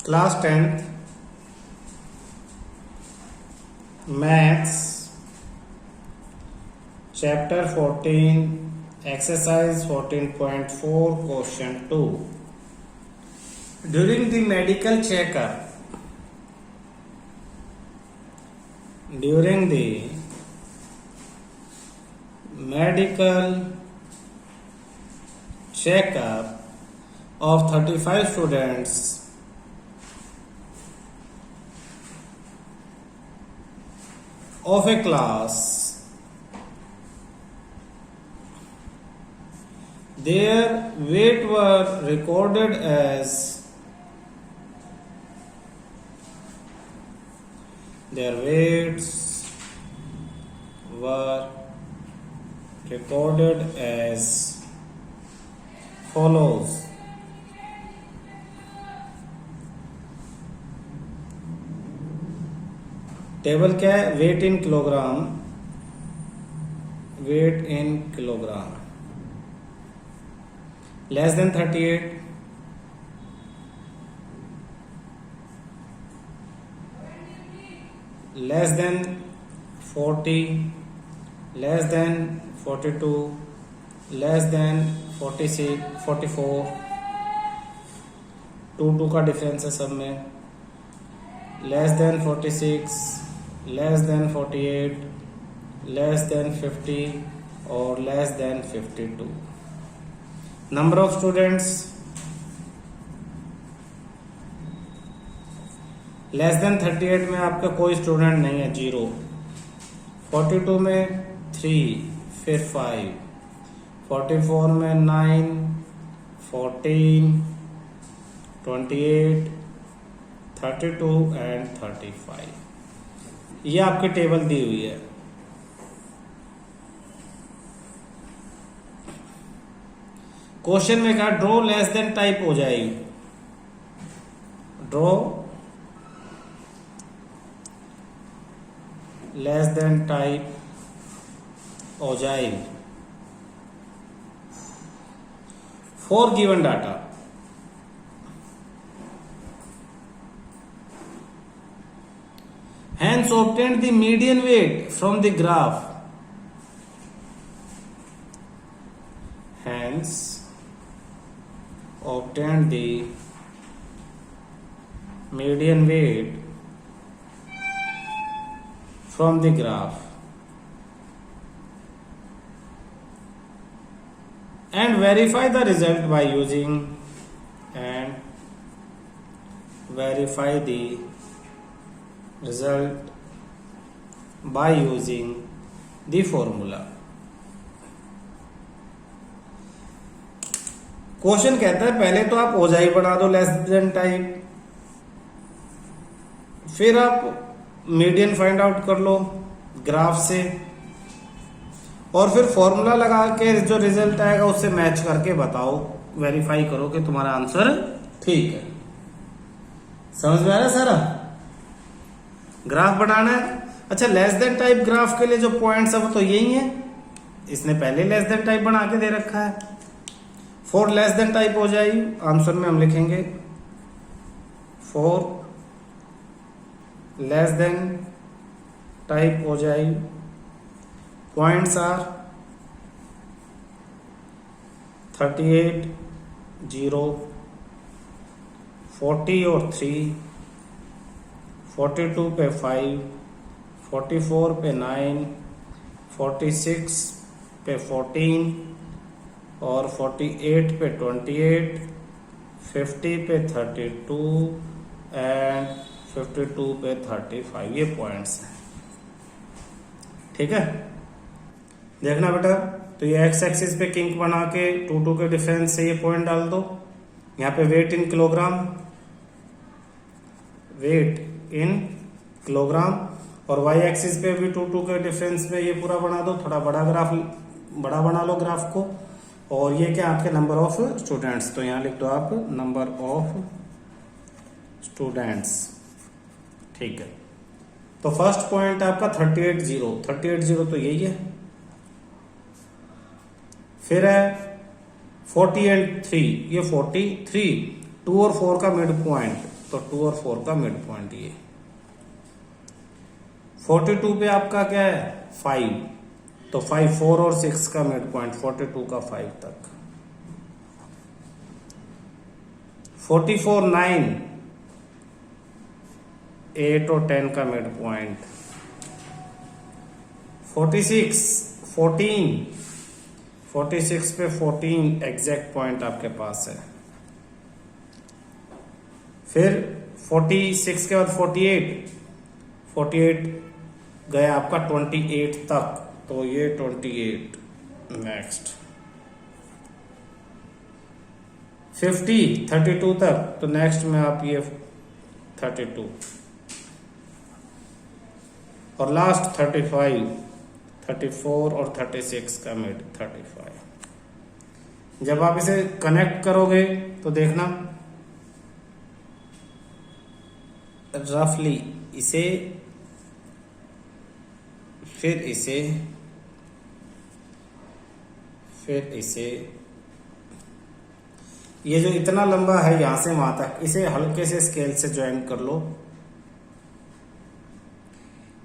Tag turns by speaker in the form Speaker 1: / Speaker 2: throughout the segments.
Speaker 1: Class 10th maths chapter 14 exercise 14.4 question 2 during the medical checkup during the medical checkup of 35 students of a class, their weight were recorded as their weights were recorded as follows. Table क्या है? Weight in kilogram, weight in kilogram. Less than 38, less than 40, less than 42, less than 46, 44, 2 का difference है सब में। Less than 46, less than 48, less than 50 और less than 52। Number of students less than 38 में आपका कोई स्टूडेंट नहीं है, 0। 42 में 3, फिर 5, 44 में 9, 14, 28, 32 एंड 35। ये आपकी टेबल दी हुई है। क्वेश्चन में कहा ड्रॉ लेस देन टाइप हो जाएगी, ड्रॉ लेस देन टाइप हो जाएगी for given data. Hence obtained the median weight from the graph. Hence obtained the median weight from the graph and verify the result by using by using the formula। Question कहता है पहले तो आप ओजाई बना दो less than type, फिर आप median find out कर लो ग्राफ से, और फिर फॉर्मूला लगा के जो रिजल्ट आएगा उससे मैच करके बताओ, वेरीफाई करो कि तुम्हारा आंसर ठीक है। समझ में आ रहा है सारा? ग्राफ बनाना है। अच्छा, लेस देन टाइप ग्राफ के लिए जो पॉइंट्स है वो तो यही है, इसने पहले लेस देन टाइप बना के दे रखा है। फॉर लेस देन टाइप हो जाएगी, आंसर में हम लिखेंगे फॉर लेस देन टाइप हो जाएगी। पॉइंट्स आर 38, 0, 40 और 3, 42 पे 5, 44 पे 9, 46 पे 14 और 48 पे 28, 50 पे 32 एंड 52 पे 35। ये पॉइंट्स हैं, ठीक है। देखना बेटा, तो ये एक्स एक्सिस पे किंक बना के 2 के डिफरेंस से ये पॉइंट डाल दो। यहाँ पे weight in kilogram, weight in kilogram, और वाई एक्सिस पे भी 2 के डिफरेंस पे ये पूरा बना दो। थोड़ा बड़ा बना लो ग्राफ को। और ये क्या आपके नंबर ऑफ स्टूडेंट्स, तो यहाँ लिख दो आप नंबर ऑफ स्टूडेंट्स, ठीक है। तो फर्स्ट पॉइंट आपका 38, 0 तो यही है। फिर है 40 एंड 3, ये 43, 2 और 4 का मिड पॉइंट, तो 2 और 4 का मिड पॉइंट ये। 42 पे आपका क्या है 5, तो 5 4 और 6 का मिड पॉइंट 42 का 5 तक। 44 9 8 और 10 का मिड पॉइंट। 46 14 46 पे 14 एग्जैक्ट पॉइंट आपके पास है। फिर 46 के बाद 48 गया आपका 28 तक, तो ये 28। नेक्स्ट 50 32 तक, तो नेक्स्ट में आप ये 32 और लास्ट 35 34 और 36 का मिड 35। जब आप इसे कनेक्ट करोगे तो देखना रफली इसे फिर इसे ये जो इतना लंबा है यहां से वहां तक, इसे हल्के से स्केल से ज्वाइन कर लो।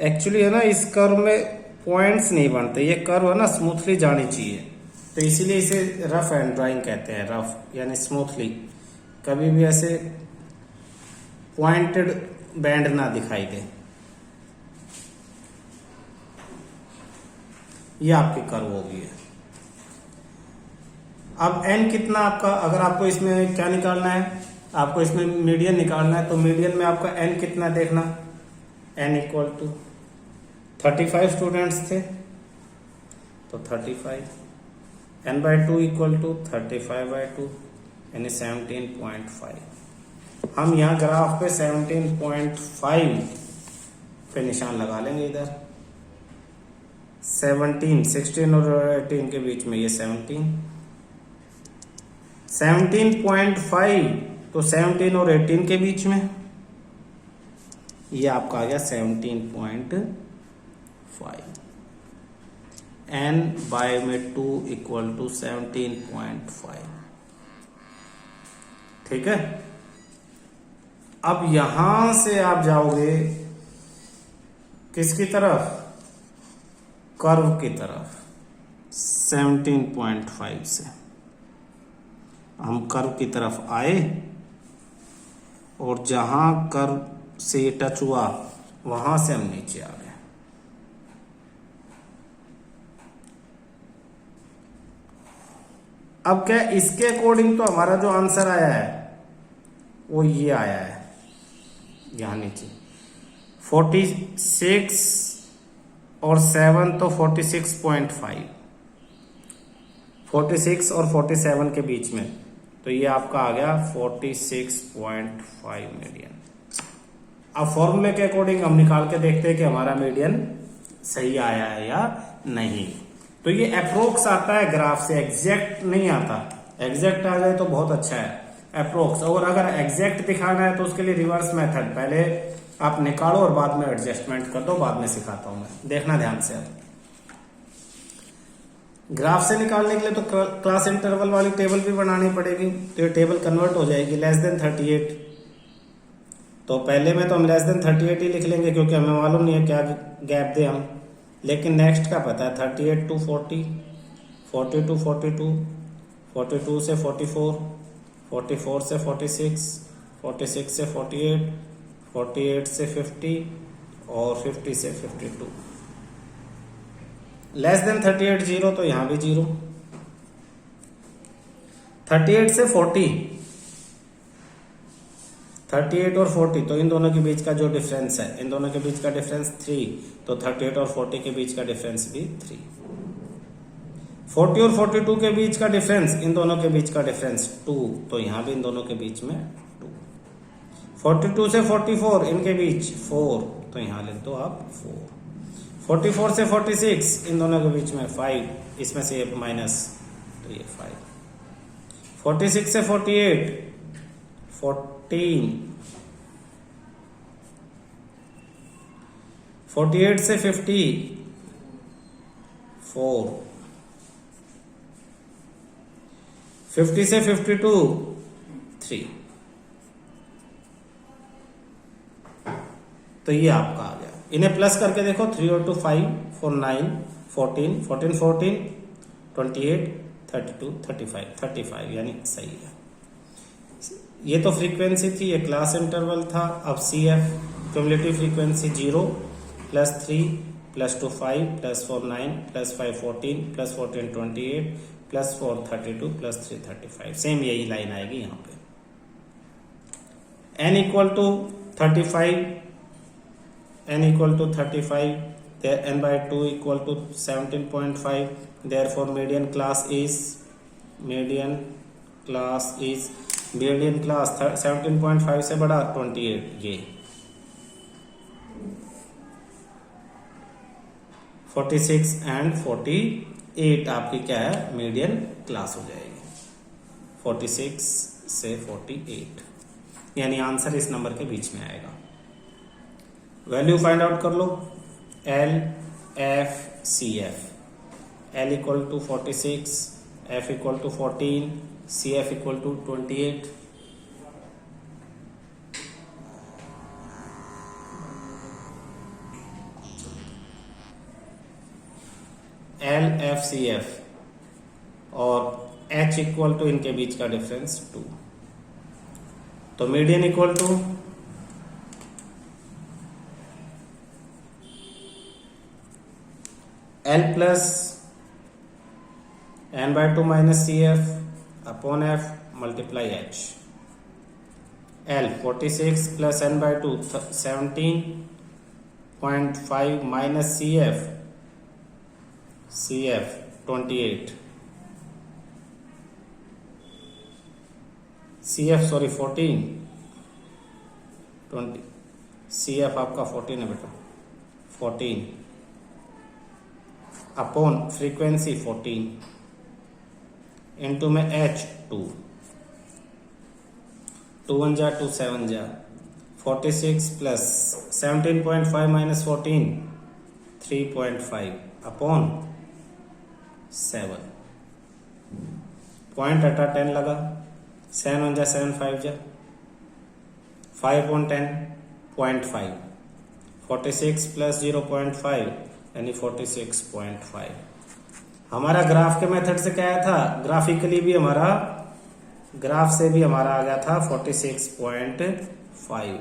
Speaker 1: एक्चुअली है ना इस कर्व में पॉइंट्स नहीं बनते, ये कर्व है ना स्मूथली जानी चाहिए, तो इसीलिए इसे रफ एंड ड्राइंग कहते हैं। रफ यानी स्मूथली, कभी भी ऐसे पॉइंटेड बैंड ना दिखाई दे। ये आपकी कर्व होगी है। अब n कितना आपका, अगर आपको इसमें क्या निकालना है, आपको इसमें मीडियन निकालना है, तो मीडियन में आपका n कितना देखना, n इक्वल टू 35 स्टूडेंट्स थे तो 35, n/2 इक्वल टू 35/2 यानी 17.5। हम यहाँ ग्राफ पे 17.5 पे निशान लगा लेंगे। इधर 16 और 18 के बीच में ये 17.5, तो 17 और 18 के बीच में ये आपका आ गया 17.5। n बाय में 2 इक्वल टू 17.5। ठीक है। अब यहां से आप जाओगे किसकी तरफ, कर्व की तरफ। 17.5 से हम कर्व की तरफ आए और जहां कर्व से टच हुआ वहां से हम नीचे आ गए। अब क्या इसके अकॉर्डिंग तो हमारा जो आंसर आया है वो ये आया है, यहां नीचे 46 और 7 तो 46.5, 46 और 47 के बीच में, तो ये आपका आ गया 46.5 मीडियन। अब फॉर्मूले के अकॉर्डिंग हम निकाल के देखते हैं कि हमारा मीडियन सही आया है या नहीं। तो ये अप्रोक्स आता है ग्राफ से, एग्जैक्ट नहीं आता। एग्जैक्ट आ जाए तो बहुत अच्छा है, अप्रोक्स। और अगर एग्जैक्ट दिखाना है तो उसके लिए रिवर्स मेथड, पहले आप निकालो और बाद में एडजस्टमेंट कर दो, बाद में सिखाता हूं मैं, देखना ध्यान से। ग्राफ से निकालने के लिए तो क्लास इंटरवल वाली टेबल भी बनानी पड़ेगी, तो ये टेबल कन्वर्ट हो जाएगी लेस देन 38। तो पहले में तो हम लेस देन 38 ही लिख लेंगे क्योंकि हमें मालूम नहीं है क्या गैप दे हम, लेकिन नेक्स्ट का पता है 38 टू 40, 40 टू 42, 42 से 44, 44 से 46, 46 से 48, 48 से 50 और 50 से 52। लेस देन 38 जीरो, तो यहां भी जीरो। 38 से 40, 38 और 40, तो इन दोनों के बीच का जो डिफरेंस है, इन दोनों के बीच का डिफरेंस 3, तो 38 और 40 के बीच का डिफरेंस भी 3। 40 और 42 के बीच का डिफरेंस, इन दोनों के बीच का डिफरेंस 2, तो यहां भी इन दोनों के बीच में 2। 42 से 44 इनके बीच 4, तो यहां लिख दो आप 4। 44 से 46 इन दोनों के बीच में 5, इसमें से ये माइनस, तो ये 5। 46 से 48 14, 48 से 50 4, 50 से 52 3, तो ये आपका आ गया। इन्हें प्लस करके देखो, 3 और 2 5 4 9 14 14 14 28 32 35 35 यानी सही है। ये तो फ्रीक्वेंसी थी, ये क्लास इंटरवल था। अब C F cumulative frequency 0 plus 3 plus 2 5 plus 4 9 plus 5 14 plus 14 28 plus 4 32 plus 3 35। Same यही लाइन आएगी यहाँ पे। n equal to 35, n equal to 35, there n by 2 equal to 17.5, therefore median class is 17.5 से बड़ा 28, ये 46 एंड 48 आपकी क्या है, मीडियन क्लास हो जाएगी, 46 से 48, यानी आंसर इस नंबर के बीच में आएगा। वैल्यू फाइंड आउट कर लो, L F C F. L equal to 46, F equal to 14, C F equal to 28। L F C F और एच इक्वल टू इनके बीच का डिफरेंस 2, तो median equal to L plus n by 2 minus C F upon F multiply H. L 46 plus n by 2 17.5 minus C F 28, C F sorry 14 20, C F आपका 14 है बेटा, 14 upon frequency 14 into में H 2 2 1 जा 2 7 जा 46 plus 17.5 minus 14 3.5 upon 7, point अटा 10 लगा, 7 1 जा 7 5 जा 5 on 10 0.5, 46 प्लस 0.5 यानी 46.5। हमारा ग्राफ के मेथड से क्या आया था, ग्राफिकली भी हमारा ग्राफ से भी हमारा आ गया था 46.5।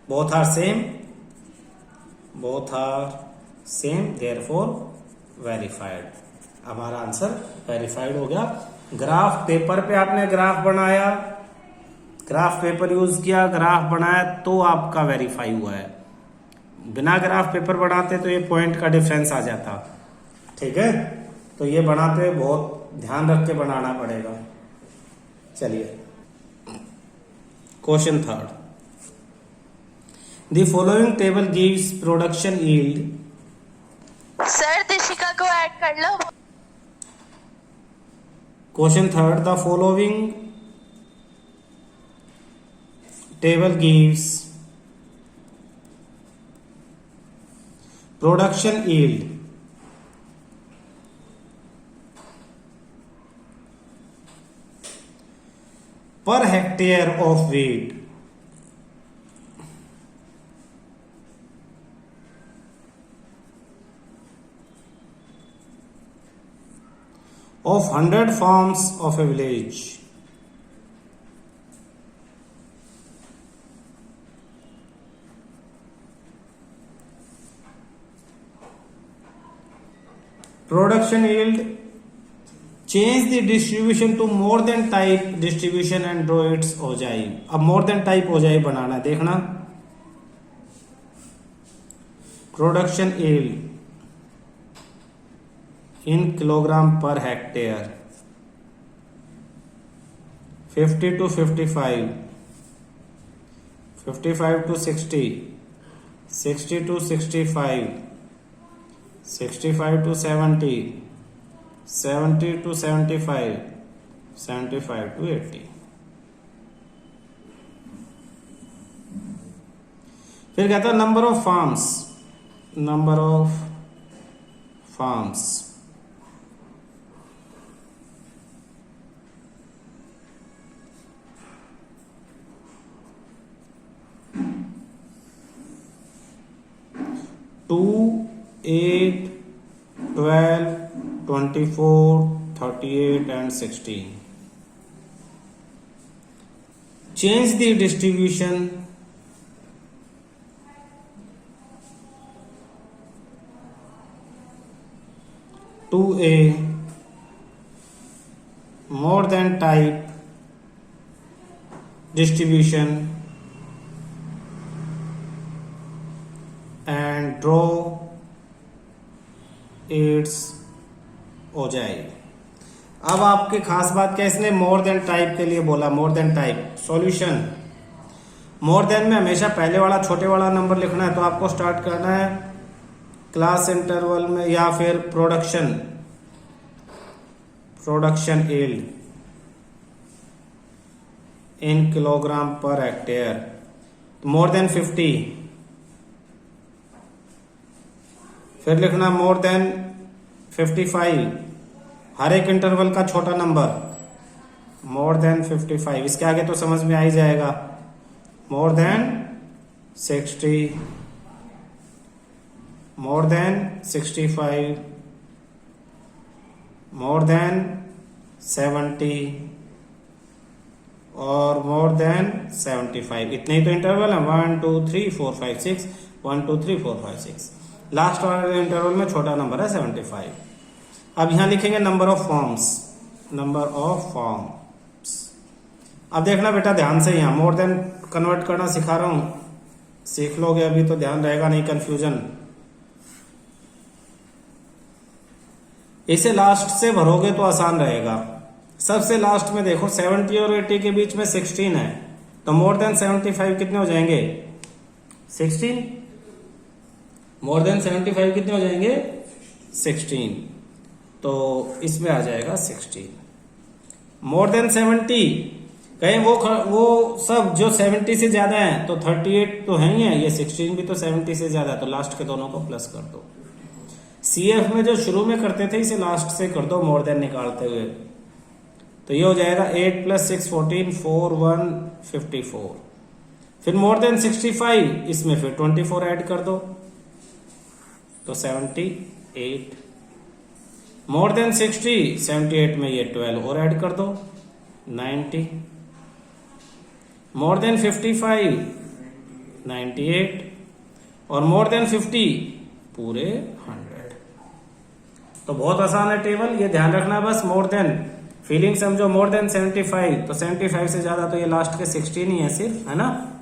Speaker 1: Both are same therefore verified. हमारा आंसर वेरीफाइड हो गया। ग्राफ पेपर पे आपने ग्राफ बनाया, ग्राफ पेपर यूज किया, ग्राफ बनाया तो आपका वेरीफाई हुआ है। बिना ग्राफ पेपर बनाते तो ये पॉइंट का डिफरेंस आ जाता। ठीक है, तो ये बनाते हुए बहुत ध्यान रख के बनाना पड़ेगा। चलिए question third, the following table gives production yield.
Speaker 2: Sir Dishika को ऐड कर लो।
Speaker 1: Question third, the following table gives production yield per hectare of wheat of 100 farms of a village. Production yield, change the distribution to more than type distribution and draw its ogive. अब more than type ogive बनाना, देखना production yield in kilogram per hectare 50 to 55, 55 to 60, 60 to 65, 65 to 70, 70 to 75, 75 to 80। फिर कहता है number of farms, number of farms 2, 8, 12, 24, 38 and 16. Change the distribution to a more than type distribution and draw its ओजाई। अब आपकी खास बात क्या, इसने मोर than type के लिए बोला, मोर than type solution. More than में हमेशा पहले वाला छोटे वाला नंबर लिखना है, तो आपको स्टार्ट करना है क्लास इंटरवल में या फिर production yield in kilogram per hectare, more than 50। फिर लिखना मोर देन 55, हर एक इंटरवल का छोटा नंबर, मोर देन 55। इसके आगे तो समझ में आ ही जाएगा। More than 60, more than 65, more than 70 और मोर देन 75। इतने ही तो इंटरवल है, 1 2 3 4 5 6, 1 2 3 4 5 6। लास्ट वाले इंटरवल में छोटा नंबर है 75। अब यहां लिखेंगे number of forms, number of forms. अब देखना बेटा ध्यान से, यहां मोर देन कन्वर्ट करना सिखा रहा हूं, सीख लोगे अभी तो ध्यान रहेगा नहीं, कंफ्यूजन। इसे लास्ट से भरोगे तो आसान रहेगा। सबसे लास्ट में देखो 70 और 80 के बीच में 16 है, तो मोर देन 75 कितने हो जाएंगे? 16। मोर देन 75 कितने हो जाएंगे? 16। तो इसमें आ जाएगा 16। मोर देन 70, कहीं वो सब जो 70 से ज्यादा है तो 38 तो है ही है, ये 16 भी तो 70 से ज्यादा है, तो लास्ट के दोनों को प्लस कर दो। CF में जो शुरू में करते थे इसे लास्ट से कर दो मोर देन निकालते हुए, तो ये हो जाएगा 8 + 6 14, 4 1 54। फिर मोर देन 65, इसमें फिर 24 ऐड कर दो तो 78। मोर देन 60, 78 में ये 12 और ऐड कर दो 90। मोर देन 55, 98 और मोर देन 50 पूरे 100। तो बहुत आसान है टेबल, ये ध्यान रखना बस। मोर देन फीलिंग समझो, मोर देन 75 तो 75 से ज्यादा तो ये लास्ट के 16 ही है सिर्फ, है ना।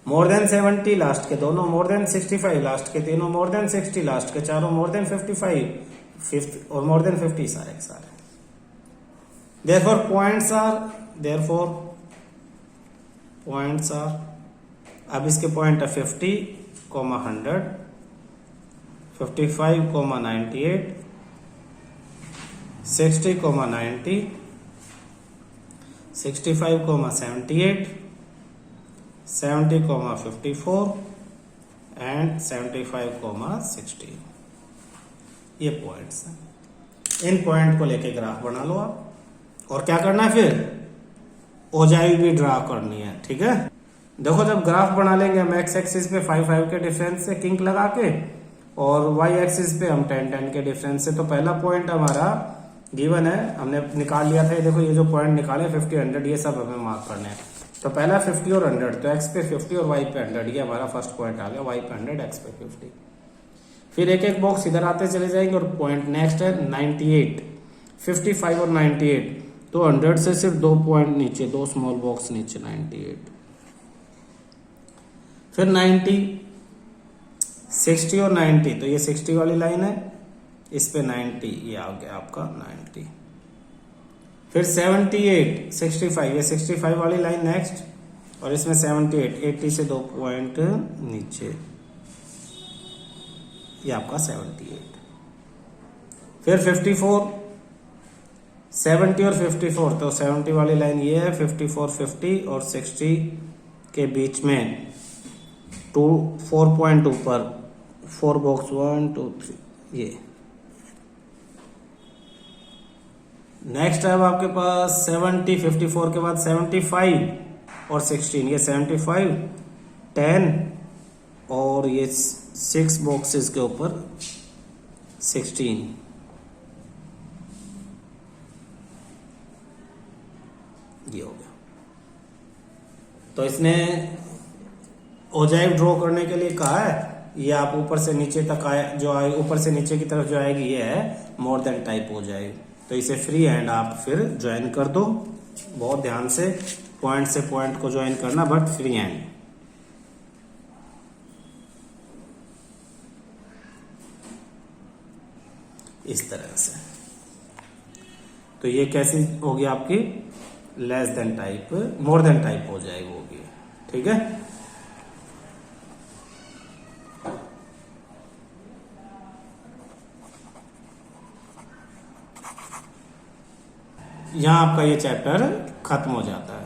Speaker 1: मोर देन 70 लास्ट के दोनों, मोर देन 65 लास्ट के तीनों, मोर देन 60 लास्ट के चारों, मोर देन 55 फिफ्थ और मोर देन 50 सारे के सारे। देयरफॉर पॉइंट्स आर, अब इसके पॉइंट है 50, 100, 55, 98, 60, 90, 65, 78, 70, 54 एंड 75, 60। ये पॉइंट्स हैं। इन पॉइंट को लेके ग्राफ बना लो आप, और क्या करना है फिर ओजाई भी ड्रा करनी है, ठीक है। देखो जब ग्राफ बना लेंगे हम एक्स एक्सिस पे 5 5 के डिफरेंस से किंक लगा के, और वाई एक्सिस पे हम 10 10 के डिफरेंस से। तो पहला पॉइंट हमारा गिवन है, हमने निकाल लिया था। ये देखो ये जो पॉइंट निकाले 50 100 ये सब हमें मार्क करने हैं। तो पहला 50 और 100, तो एक्स पे 50 और वाई पे 100, ये हमारा फर्स्ट पॉइंट आ गया। वाई पे 100, एक्स पे 50। फिर एक एक बॉक्स इधर आते चले जाएंगे, और पॉइंट नेक्स्ट है 98, 55 और 98, तो 100 से सिर्फ 2 पॉइंट नीचे, 2 स्मॉल बॉक्स नीचे 98। फिर 90, 60 और 90, तो ये 60 वाली लाइन है, इस पे 90, ये आ गया आपका 90। फिर 78, 65, ये 65 वाली लाइन नेक्स्ट, और इसमें 78, 80 से 2 पॉइंट नीचे, ये आपका 78। फिर 54, 70 और 54, तो 70 वाली लाइन ये है, 54, 50 और 60 के बीच में 4 पॉइंट ऊपर, 4 बॉक्स 1 2 3, ये नेक्स्ट है अब आपके पास 70, 54 के बाद 75 और 16, ये 75, 10 और ये 6 बॉक्सेस के ऊपर 16। ये हो गया। तो इसने ओजाइव ड्रॉ करने के लिए कहा है, ये आप ऊपर से नीचे तक आए जो आए, ऊपर से नीचे की तरफ जो आएगी ये है मोर देन टाइप हो जाएगी। तो इसे फ्री हैंड आप फिर ज्वाइन कर दो, बहुत ध्यान से पॉइंट से पॉइंट को ज्वाइन करना, बट फ्री हैंड। इस तरह से। तो ये कैसी होगी आपकी लेस देन टाइप, मोर देन टाइप हो जाएगी होगी। ठीक है, यहां आपका ये चैप्टर खत्म हो जाता है।